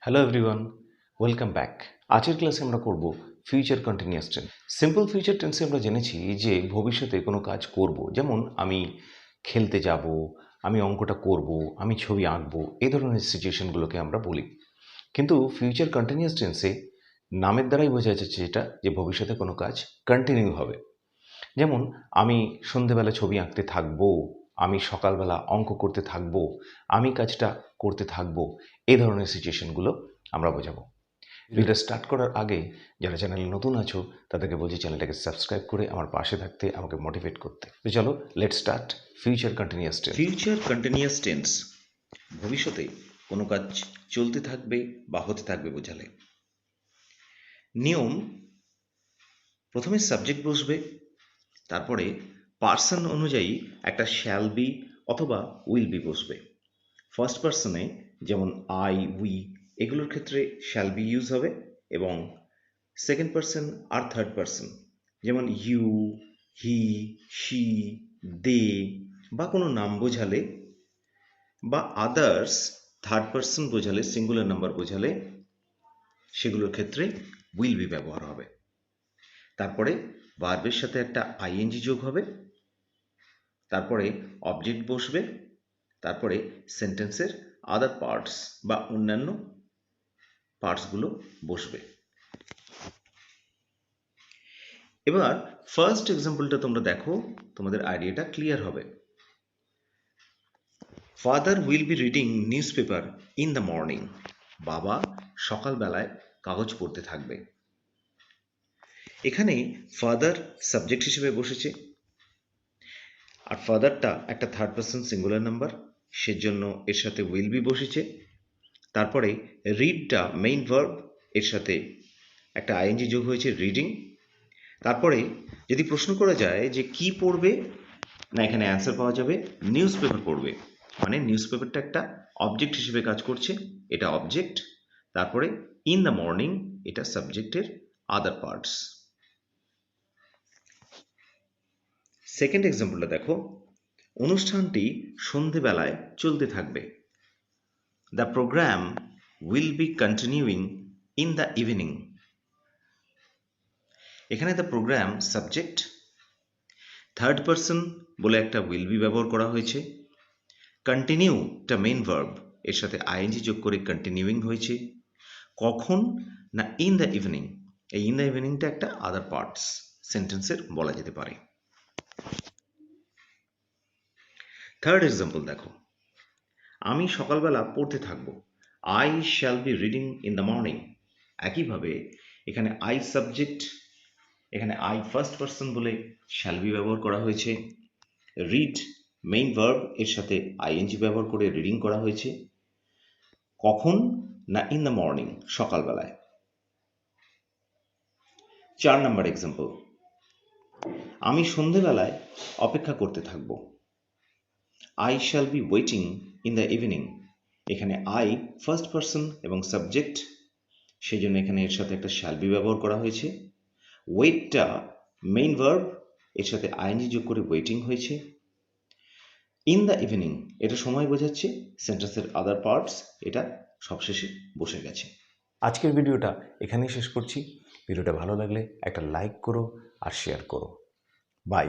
Hello everyone, welcome back. আজকের ক্লাসে আমরা করব future continuous tense. Simple future টেন্সে আমরা জেনেছি যে ভবিষ্যতে কোনো কাজ করব, যেমন আমি খেলতে যাব, আমি অঙ্কটা করব, আমি ছবি আঁকবো, এই ধরনের সিচুয়েশনগুলোকে আমরা বলি। কিন্তু ফিউচার কন্টিনিউয়াস টেন্সে নামের দ্বারাই বোঝা যাচ্ছে এটা যে ভবিষ্যতে কোনো কাজ কন্টিনিউ হবে। যেমন আমি সন্ধেবেলা ছবি আঁকতে থাকবো, আমি সকালবেলা অঙ্ক করতে থাকবো, আমি কাজটা করতে থাকবো, এই ধরনের সিচুয়েশনগুলো আমরা বোঝাবো। ভিডিওটা স্টার্ট করার আগে যারা চ্যানেলে নতুন আছো তাদেরকে বলছি চ্যানেলটাকে সাবস্ক্রাইব করে আমার পাশে থাকতে, আমাকে মোটিভেট করতে। তো চলো let's start future continuous tense. Future continuous tense ভবিষ্যতে কোনো কাজ চলতে থাকবে বা হতে থাকবে বোঝালে। নিয়ম: প্রথমে সাবজেক্ট বসবে, তারপরে পার্সন অনুযায়ী একটা শ্যাল বি অথবা উইল বি বসবে। ফার্স্ট পার্সনে যেমন আই, উই, এগুলোর ক্ষেত্রে শ্যাল বি ইউজ হবে, এবং সেকেন্ড পার্সন আর থার্ড পার্সন যেমন ইউ, হি, শি, দে বা কোনো নাম বোঝালে বা আদার্স থার্ড পার্সন বোঝালে, সিঙ্গুলার নাম্বার বোঝালে সেগুলোর ক্ষেত্রে উইল বি ব্যবহার হবে। তারপরে ভার্বের সাথে একটা আইএনজি যোগ হবে, তারপরে অবজেক্ট বসবে, তারপরে সেন্টেন্সের আদার পার্টস বা অন্যান্য পার্টসগুলো বসবে। এবার ফার্স্ট এক্সাম্পলটা তোমরা দেখো, তোমাদের আইডিয়াটা ক্লিয়ার হবে। Father will be reading news paper in the morning. বাবা সকালবেলায় কাগজ পড়তে থাকবে। এখানে ফাদার সাবজেক্ট হিসেবে বসেছে, আর ফাদারটা একটা থার্ড পার্সন সিঙ্গুলার নাম্বার, সেজন্য এর সাথে উইল বি বসেছে। তারপরে রিডটা মেইন ভার্ব, এর সাথে একটা আইএনজি যোগ হয়েছে, রিডিং। তারপরে যদি প্রশ্ন করা যায় যে কি পড়বে, না এখানে অ্যান্সার পাওয়া যাবে নিউজ পেপার পড়বে, মানে নিউজ পেপারটা একটা অবজেক্ট হিসেবে কাজ করছে, এটা অবজেক্ট। তারপরে ইন দ্য মর্নিং, এটা সাবজেক্টের আদার পার্টস। সেকেন্ড এক্সাম্পলটা দেখো, অনুষ্ঠানটি সন্ধেবেলায় চলতে থাকবে। The program will be continuing in the evening. এখানে the program subject, third person বলে একটা উইল বি ব্যবহার করা হয়েছে, কন্টিনিউটা মেইন ভার্ব, এর সাথে আইএনজি যোগ করে কন্টিনিউইং হয়েছে। কখন, না ইন দ্য ইভিনিং, এই ইন দ্য ইভিনিংটা একটা আদার পার্টস সেন্টেন্সের বলা যেতে পারে। থার্ড এক্সাম্পল দেখো, আমি সকালবেলা পড়তে থাকবো। I shall be reading in the morning. একইভাবে এখানে আই সাবজেক্ট, এখানে আই ফার্স্ট পার্সন বলে শ্যাল বি ব্যবহার করা হয়েছে, রিড মেইন ভার্ব, এর সাথে আইএনজি ব্যবহার করে রিডিং করা হয়েছে। কখন, না ইন দ্য মর্নিং, সকালবেলায়। 4 নাম্বার এক্সাম্পল, আমি সন্ধেবেলায় অপেক্ষা করতে থাকব। I shall be waiting in the evening. এখানে আই ফার্স্ট পার্সন এবং সাবজেক্ট, সেই জন্য এখানে এর সাথে একটা শ্যাল বি ব্যবহার করা হয়েছে। ওয়েটটা মেইন ভার্ব, এর সাথে আইএনজি যোগ করে ওয়েটিং হয়েছে। ইন দ্য ইভিনিং এটা সময় বোঝাচ্ছে, সেন্টেন্সের আদার পার্টস এটা সবশেষে বসে গেছে। আজকের ভিডিওটা এখানেই শেষ করছি। ভিডিওটা ভালো লাগলে একটা লাইক করো আর শেয়ার করো। বাই।